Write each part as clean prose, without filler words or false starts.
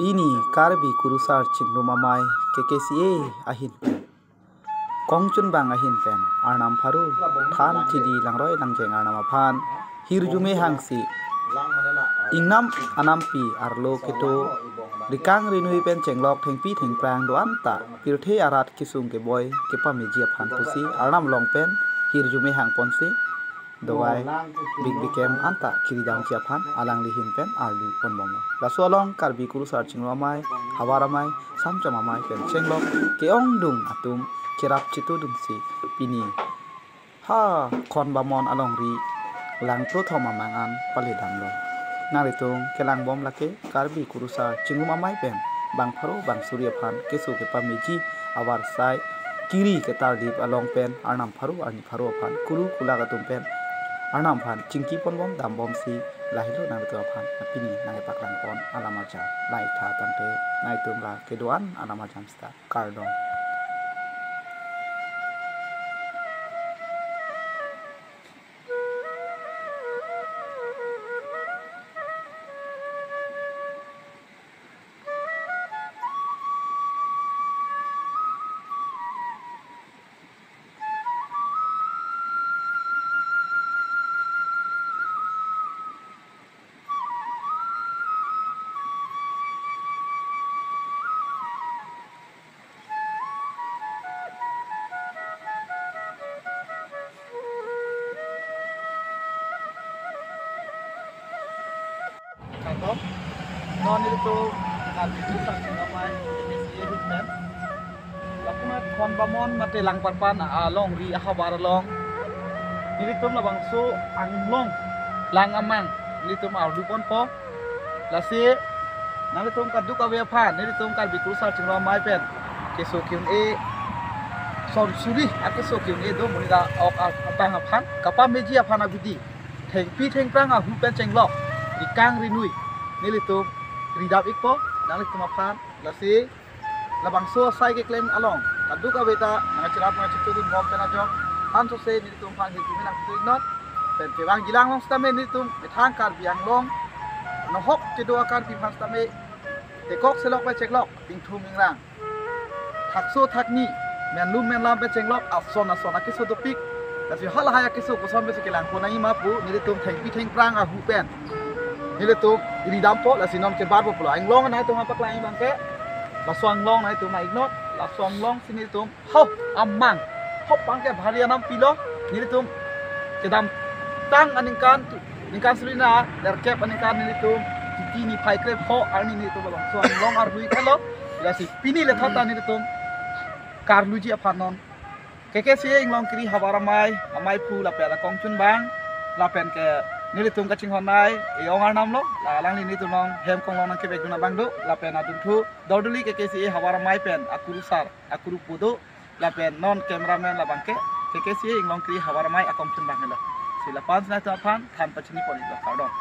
Ini karbi kurusar cinglu mamai KKCA ahin pen. Kongchun bang ahin pen. Arnam paru than tidi langroi langjeng arnam aphan. Hirjume hangsi. Ingnam anampi arlo keto. Rikang rinui pen cenglok thengpi thengprang do anta. Pirthe arat kisung ke boy ke pameji aphan pusi. Arnam long pen. Hirjume hang ponsi. Dawai big bikem anta kiridam ciaphan alang lihin pen ardu ponbom lasu along karbi kurusar cingramai hawaramai samcamamai pen cenglok keong dung atum kirap citu dungsi pini ha kon bamon along ri lang pro thoma mangan palidang lo naritung kelang bom lake karbi kurusar cingramai pen bang pharo bang surya phan kesu ke pameji awar sai kiri ke tardip along pen arnam pharo arni pharo phan kuru kulaga tum pen Arnam phan cingki pon bom dam bom si lahilo nang tu phan napini nang paklang pon alamaja lai tha tante nai tum la kedoan alamajam sta kardon Kantok non itu karbi kurusar cingramai KKCA ahin pen. Lakumat kon bamon mate lang parpan along ri habar long. Nilitum labang so anglong lang amang nilitum ardu pon po lasi nalitum kaduk awe phan nilitum karbi kurusar cingramai pen keso kiun e suri ake so kiun e do munida ok apang aphan kapa meji aphan agudi thengpi thengprang hu pen cenglok dikang rinui nilitum ridap ikpo nalitum aphan lasi labang so sai ke claim along kaduk awe ta ngacirap ngacitu dun bom pen ajok han so se nilitum phan hitu minang tu ignot pen ke bang gilang long stame nilitum mithang kar biang long nohok cedo akar pi phas tame tekok selok pe ceklok pingthu mingrang thakso thakni menlum menlam pe cenglok afson akiso topik lasi hal haya kiso kosom be sekelang ponai mapu nilitum thengpi thengprang hu pen nilitum iridam po lasi non ke barbo pulo anglong nai tu ngapak lai bangke lasong long nai tu nai ignot lasong long sini tum ho amang hop bangke bharianam pilo nilitum kedam tang aningkan sulina derkep aningkan nilitum tini pai krep ho arni nilitum lasong long arhui kalo lasi pini le thata nilitum karluji aphanon KKCA inglong kiri habaramai amai pu lapela kongchun bang lapen ke nilitum kaching honai eongar namlo lalang li nilitum long hem konglong nang kebek guna bangdo lapen adun thu dorduli KKCA habaramai pen akurusar akuru pudo lapen non cameraman labangke KKCA inglong kiri habaramai akongchun bangelo sila pan na tapan than pachini poli lo kardon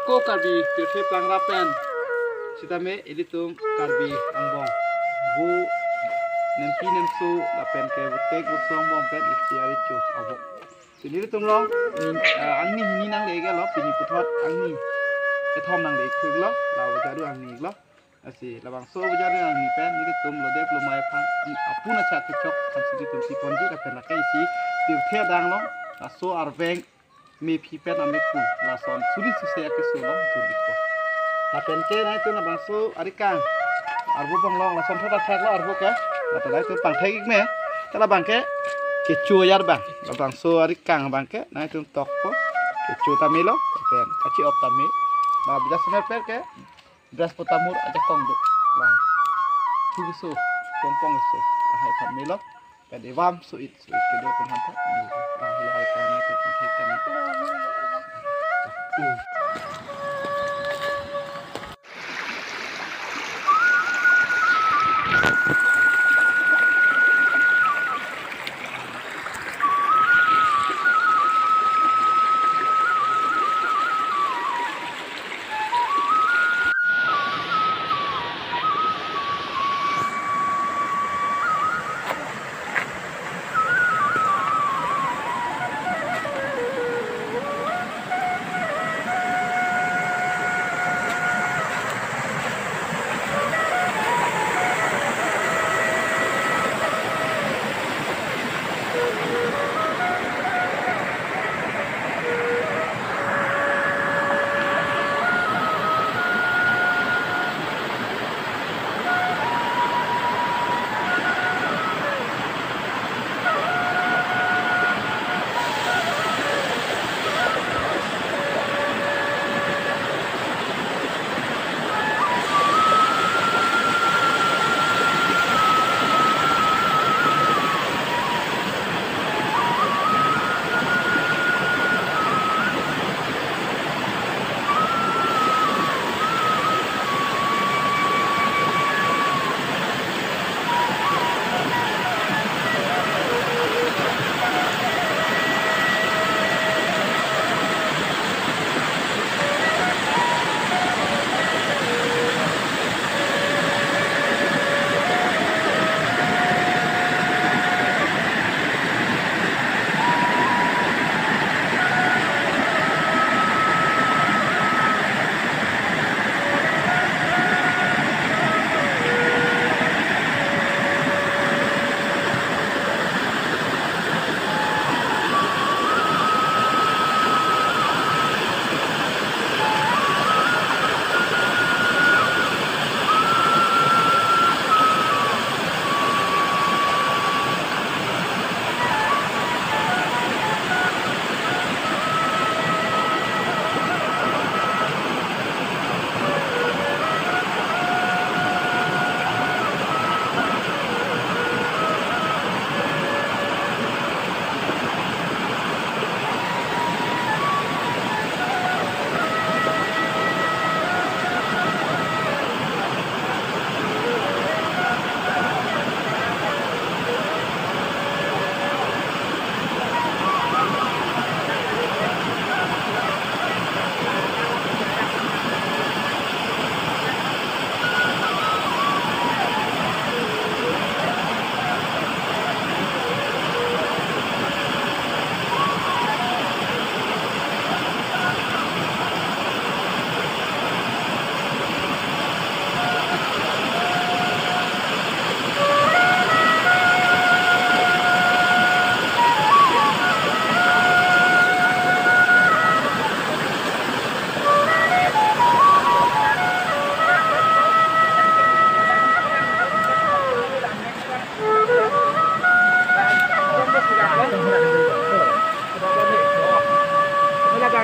Ako karbi tirte plangra pen. Sitame editum karbi angbong. Bu nempi nemsu la pen ke butek busong bong pen istiari chu abo. Sini tum lo angni hini nang lege lo pini puthot angni. Thom nang lege khug lo la wajaru angni lo. Asi labang so wajaru angni pen ni tum lo dep lo mai phang apuna cha tiktok kan sini tum si ponji la pen la kai si tirte dang lo so arveng mi pipen amiku la son suri susaya ke sulong tulik ko la penke na tu na bangsu arikang arbu bonglong la son thada thak la arbu ke la ta dai tu pang thai ik me ta la bangke ke chu yar bang la bangsu arikang bangke na tu tok ko ke chu tamilo ken kachi op tami la bija semer per ke dras potamur aja kong du la fugisu pong su la hai phamilo pen evam suit ke do pen hanta la hai kana tu pang thai kana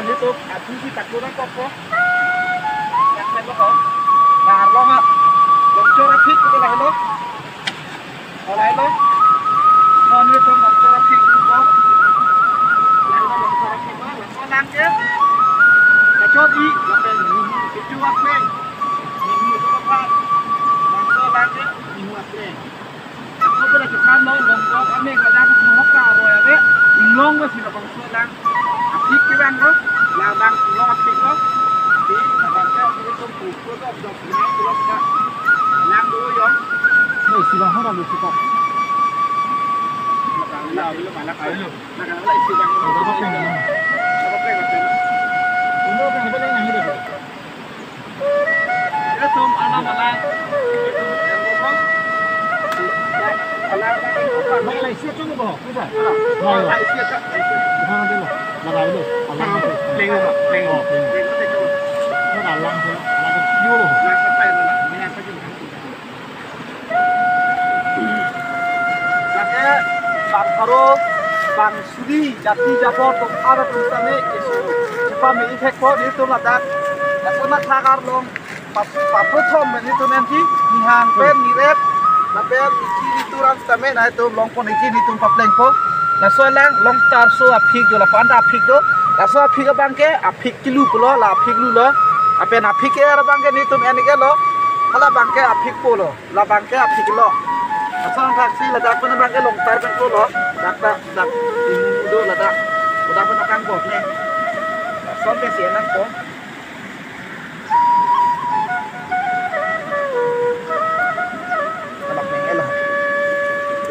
YouTube at hindi takburan ko po. Yaksan mo ko. Narlo nga. Yung traffic ko lang hello. Wala hello. Non nito mag traffic ko. Lalo yung traffic ko. Lalo lang ke. Kachot i. Lapeng itu apeng. Ini ko pa. Lalo lang ke. Ini apeng. Ako pala kitan mo nonggo kami kadang mohka roy ave. Long ko sila bang sulang. Apik ke bang no. Là đang lo thịt đó thì lu suka. Lah lu malah kayu. Nah kalau lah isi bang. Apa pengen? Apa pengen? Ini apa yang pengen yang ini? Ya tum anak malang. Mày lại siết chung bò, không phải? Rồi, lại siết chắc. Không biết rồi, là lại rồi. Lên rồi, lên rồi. Lên có thể chung. Nó là lăng thôi, là cái view rồi. Là cái phải là mình ăn phải chung. Là cái bang Pharo, bang Sudi, jati japor tum ada tum same isu. Cepat me effect ko ni tum ladak. Là cái mắt thagar long. Paprothom ni tum nanti nihang pen ni rep. Lapen iki turan same na tum long pon iki ni tum papleng po. La so lang long tar so apik jo la panda apik do. La so apik bangke apik kilu pulo la apik lu lo. Apen apik e ara bangke ni tum enike lo. Ala bangke apik polo. La bangke apik lo. Asal taksi la dak pun bangke long tar pen lo. Dak imu do la dak. Udah pun akan bos ni. So ke si enak po.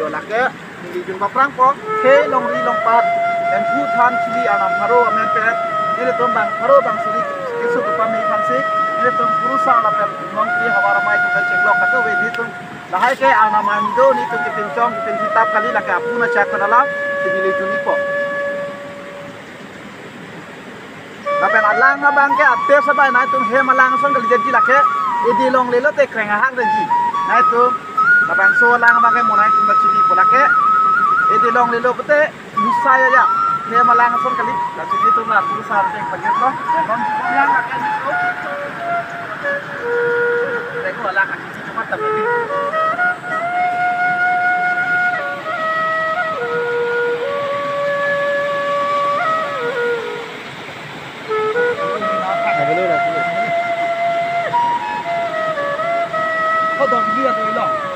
Lake di jumpa perang po ke long ri long pat dan hutan cili anam Pharo amen pet ini tuh bang Pharo bang suri kesu ke pami fansik ini tuh berusaha la pet long ri hawara mai tuh cek lok kata we ini tuh lahai ke anam ando ni tuh kepencong kepen hitab kali lake apuna cak dalam tinggi itu ni po lapen alang abang ke ate sabai na tuh he malang song kali jadi lake idi long lelo te kreng hang reji na itu lapan so lang bangke monai tumba cili polake edi long lelo pete lusa ya ne malang son kali la cili tu na lusa te paget lo non yang akan itu teko ala ka cili cuma tamini kau dah dia tu lo